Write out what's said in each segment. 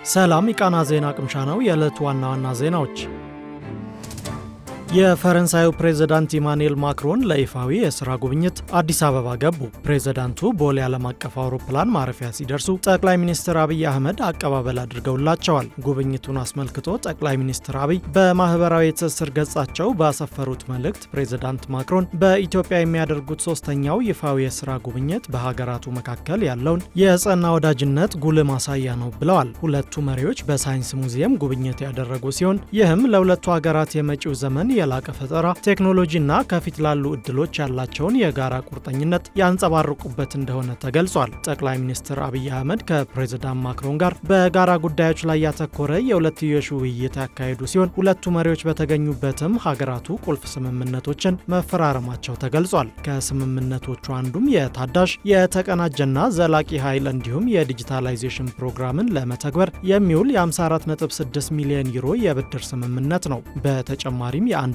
ሰላም የቃና ዜና ቅምሻ ነው። የዕለቱ ዋና ዋና ዜናዎች። የፈረንሳዩ ፕሬዝዳንት ኢማኑኤል ማክሮን ለይፋዊ የሥራ ጉብኝት አዲስ አበባ ገቡ። ፕሬዝዳንቱ ቦሌ ዓለም አቀፍ አውሮፕላን ማረፊያ ሲደርሱ ጠቅላይ ሚኒስትር አብይ አህመድ አቀባበል አድርገውላቸዋል። ጉብኝቱን አስመልክቶ ጠቅላይ ሚኒስትር አብይ በማህበራዊ የትስስር ገጻቸው ባሰፈሩት መልእክት ፕሬዝዳንት ማክሮን በኢትዮጵያ የሚያደርጉት ሶስተኛው ይፋዊ የሥራ ጉብኝት በሀገራቱ መካከል ያለውን የጸና ወዳጅነት ጉልህ ማሳያ ነው ብለዋል። ሁለቱ መሪዎች በሳይንስ ሙዚየም ጉብኝት ያደረጉ ሲሆን ይህም ለሁለቱ ሀገራት የመጪው ዘመን የላቀ ፈጠራ፣ ቴክኖሎጂና ከፊት ላሉ እድሎች ያላቸውን የጋራ ቁርጠኝነት ያንጸባርቁበት እንደሆነ ተገልጿል። ጠቅላይ ሚኒስትር አብይ አህመድ ከፕሬዝዳንት ማክሮን ጋር በጋራ ጉዳዮች ላይ ያተኮረ የሁለትዮሽ ውይይት ያካሄዱ ሲሆን ሁለቱ መሪዎች በተገኙበትም ሀገራቱ ቁልፍ ስምምነቶችን መፈራረማቸው ተገልጿል። ከስምምነቶቹ አንዱም የታዳሽ የተቀናጀና ዘላቂ ኃይል እንዲሁም የዲጂታላይዜሽን ፕሮግራምን ለመተግበር የሚውል የ54.6 ሚሊዮን ዩሮ የብድር ስምምነት ነው። በተጨማሪም የ150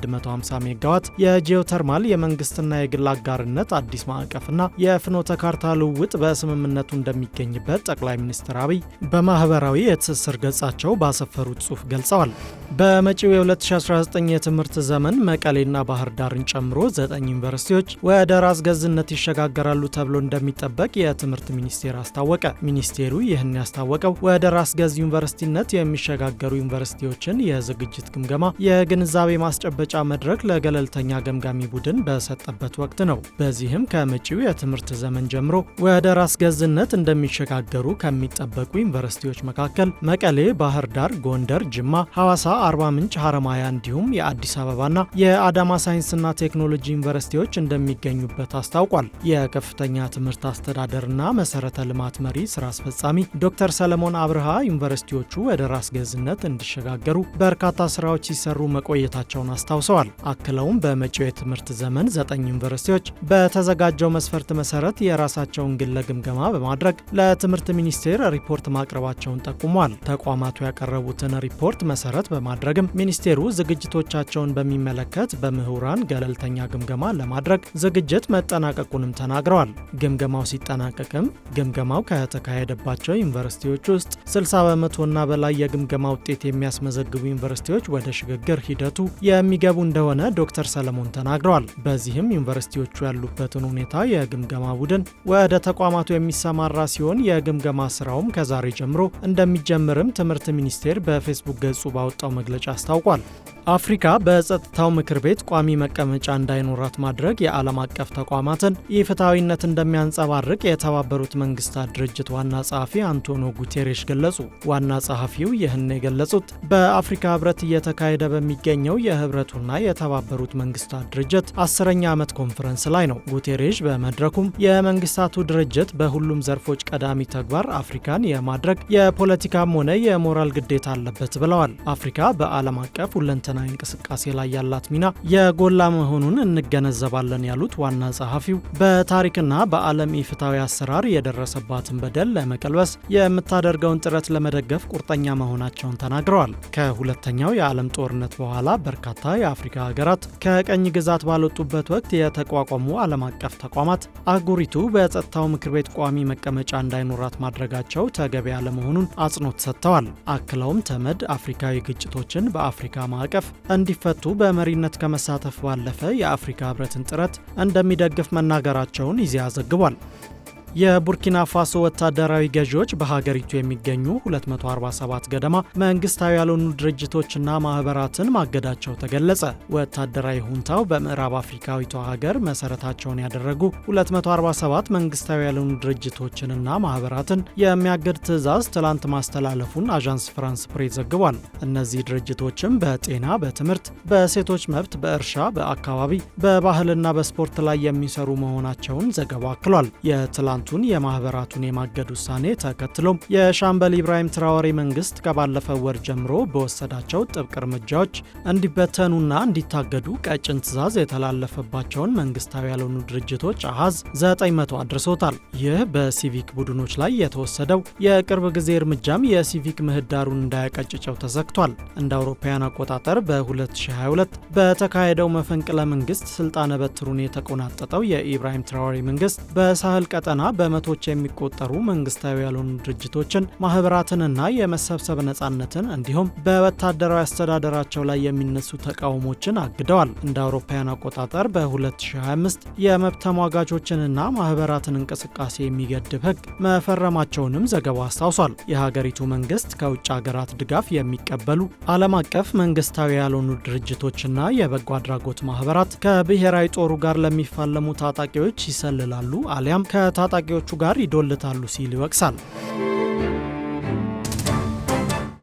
ሜጋዋት የጂኦተርማል የመንግስትና የግል አጋርነት አዲስ ማዕቀፍና የፍኖተ ካርታ ልውውጥ በስምምነቱ እንደሚገኝበት ጠቅላይ ሚኒስትር አብይ በማህበራዊ የትስስር ገጻቸው ባሰፈሩት ጽሑፍ ገልጸዋል። በመጪው የ2019 የትምህርት ዘመን መቀሌና ባህር ዳርን ጨምሮ 9 ዩኒቨርሲቲዎች ወደ ራስ ገዝነት ይሸጋገራሉ ተብሎ እንደሚጠበቅ የትምህርት ሚኒስቴር አስታወቀ። ሚኒስቴሩ ይህን ያስታወቀው ወደ ራስ ገዝ ዩኒቨርሲቲነት የሚሸጋገሩ ዩኒቨርሲቲዎችን የዝግጅት ግምገማ የግንዛቤ ማስጨበጫ መድረክ ለገለልተኛ ገምጋሚ ቡድን በሰጠበት ወቅት ነው። በዚህም ከመጪው የትምህርት ዘመን ጀምሮ ወደ ራስ ገዝነት እንደሚሸጋገሩ ከሚጠበቁ ዩኒቨርሲቲዎች መካከል መቀሌ፣ ባህር ዳር፣ ጎንደር፣ ጅማ፣ ሐዋሳ፣ አርባ ምንጭ፣ ሐረማያ እንዲሁም የአዲስ አበባና የአዳማ ሳይንስና ቴክኖሎጂ ዩኒቨርሲቲዎች እንደሚገኙበት አስታውቋል። የከፍተኛ ትምህርት አስተዳደርና መሰረተ ልማት መሪ ስራ አስፈጻሚ ዶክተር ሰለሞን አብርሃ ዩኒቨርሲቲዎቹ ወደ ራስ ገዝነት እንዲሸጋገሩ በርካታ ስራዎች ሲሰሩ መቆየታቸውን አስታውሰዋል። አክለውም በመጪው የትምህርት ዘመን 9 ዩኒቨርሲቲዎች በተዘጋጀው መስፈርት መሰረት የራሳቸውን ግለ ግምገማ በማድረግ ለትምህርት ሚኒስቴር ሪፖርት ማቅረባቸውን ጠቁሟል። ተቋማቱ ያቀረቡትን ሪፖርት መሰረት በማድረግም ሚኒስቴሩ ዝግጅቶቻቸውን በሚመለከት በምሁራን ገለልተኛ ግምገማ ለማድረግ ዝግጅት መጠናቀቁንም ተናግረዋል። ግምገማው ሲጠናቀቅም ግምገማው ከተካሄደባቸው ዩኒቨርሲቲዎች ውስጥ 60 በመቶና በላይ የግምገማ ውጤት የሚያስመዘግቡ ዩኒቨርሲቲዎች ወደ ሽግግር ሂደቱ የሚገቡ እንደሆነ ዶክተር ሰለሞን ተናግረዋል። በዚህም ዩኒቨርሲቲዎቹ ያሉበትን ሁኔታ የግምገማ ቡድን ወደ ተቋማቱ የሚሰማራ ሲሆን የግምገማ ስራውም ከዛሬ ጀምሮ እንደሚጀምርም ትምህርት ሚኒስቴር በፌስቡክ ገጹ ባወጣው መግለጫ አስታውቋል። አፍሪካ በጸጥታው ምክር ቤት ቋሚ መቀመጫ እንዳይኖራት ማድረግ የዓለም አቀፍ ተቋማትን ኢፍትሐዊነት እንደሚያንጸባርቅ የተባበሩት መንግስታት ድርጅት ዋና ጸሐፊ አንቶኒዮ ጉቴሬሽ ገለጹ። ዋና ጸሐፊው ይህን የገለጹት በአፍሪካ ህብረት እየተካሄደ በሚገኘው የህብረቱና የተባበሩት መንግስታት ድርጅት 10ኛ ዓመት ኮንፈረንስ ላይ ነው። ጉቴሬሽ በመድረኩም የመንግስታቱ ድርጅት በሁሉም ዘርፎች ቀዳሚ ተግባር አፍሪካን የማድረግ የፖለቲካም ሆነ የሞራል ግዴታ አለበት ብለዋል። አፍሪካ በዓለም አቀፍ ሁለንተናዊ እንቅስቃሴ ላይ ያላት ሚና የጎላ መሆኑን እንገነዘባለን ያሉት ዋና ጸሐፊው በታሪክና በዓለም ኢፍትሐዊ አሰራር የደረሰባትን በደል ለመቀልበስ የምታደርገውን ጥረት ለመደገፍ ቁርጠኛ መሆናቸውን ተናግረዋል። ከሁለተኛው የዓለም ጦርነት በኋላ በርካታ የአፍሪካ ሀገራት ከቀኝ ግዛት ባልወጡበት ወቅት የተቋቋሙ ዓለም አቀፍ ተቋማት አህጉሪቱ በጸጥታው ምክር ቤት ቋሚ መቀመጫ እንዳይኖራት ማድረጋቸው ተገቢ ያለመሆኑን አጽንኦት ሰጥተዋል። አክለውም ተመድ አፍሪካዊ ግጭቶችን በአፍሪካ ማዕቀፍ እንዲፈቱ በመሪነት ከመሳተፍ ባለፈ የአፍሪካ ህብረትን ጥረት እንደሚደግፍ መናገራቸውን ኢዜአ ዘግቧል። የቡርኪና ፋሶ ወታደራዊ ገዢዎች በሀገሪቱ የሚገኙ 247 ገደማ መንግስታዊ ያልሆኑ ድርጅቶችና ማህበራትን ማገዳቸው ተገለጸ። ወታደራዊ ሁንታው በምዕራብ አፍሪካዊቷ ሀገር መሰረታቸውን ያደረጉ 247 መንግስታዊ ያልሆኑ ድርጅቶችንና ማህበራትን የሚያገድ ትዕዛዝ ትላንት ማስተላለፉን አዣንስ ፍራንስ ፕሬስ ዘግቧል። እነዚህ ድርጅቶችም በጤና፣ በትምህርት፣ በሴቶች መብት፣ በእርሻ፣ በአካባቢ፣ በባህልና በስፖርት ላይ የሚሰሩ መሆናቸውን ዘገባው አክሏል። የትላንቱን የማህበራቱን የማገድ ውሳኔ ተከትሎም የሻምበል ኢብራሂም ትራኦሬ መንግስት ከባለፈው ወር ጀምሮ በወሰዳቸው ጥብቅ እርምጃዎች እንዲበተኑና እንዲታገዱ ቀጭን ትዕዛዝ የተላለፈባቸውን መንግስታዊ ያልሆኑ ድርጅቶች አሃዝ 900 አድርሶታል። ይህ በሲቪክ ቡድኖች ላይ የተወሰደው የቅርብ ጊዜ እርምጃም የሲቪክ ምህዳሩን እንዳያቀጭጨው ተዘግቷል። እንደ አውሮፓውያን አቆጣጠር በ2022 በተካሄደው መፈንቅለ መንግስት ስልጣነ በትሩን የተቆናጠጠው የኢብራሂም ትራኦሬ መንግስት በሳህል ቀጠና በመቶዎች የሚቆጠሩ መንግስታዊ ያልሆኑ ድርጅቶችን፣ ማህበራትንና የመሰብሰብ ነጻነትን እንዲሁም በወታደራዊ አስተዳደራቸው ላይ የሚነሱ ተቃውሞችን አግደዋል። እንደ አውሮፓውያን አቆጣጠር በ2025 የመብት ተሟጋቾችንና ማህበራትን እንቅስቃሴ የሚገድብ ህግ መፈረማቸውንም ዘገባው አስታውሷል። የሀገሪቱ መንግስት ከውጭ ሀገራት ድጋፍ የሚቀበሉ ዓለም አቀፍ መንግስታዊ ያልሆኑ ድርጅቶችና የበጎ አድራጎት ማህበራት ከብሔራዊ ጦሩ ጋር ለሚፋለሙ ታጣቂዎች ይሰልላሉ አሊያም ከታጣቂዎቹ ጋር ይዶልታሉ ሲል ይወቅሳል።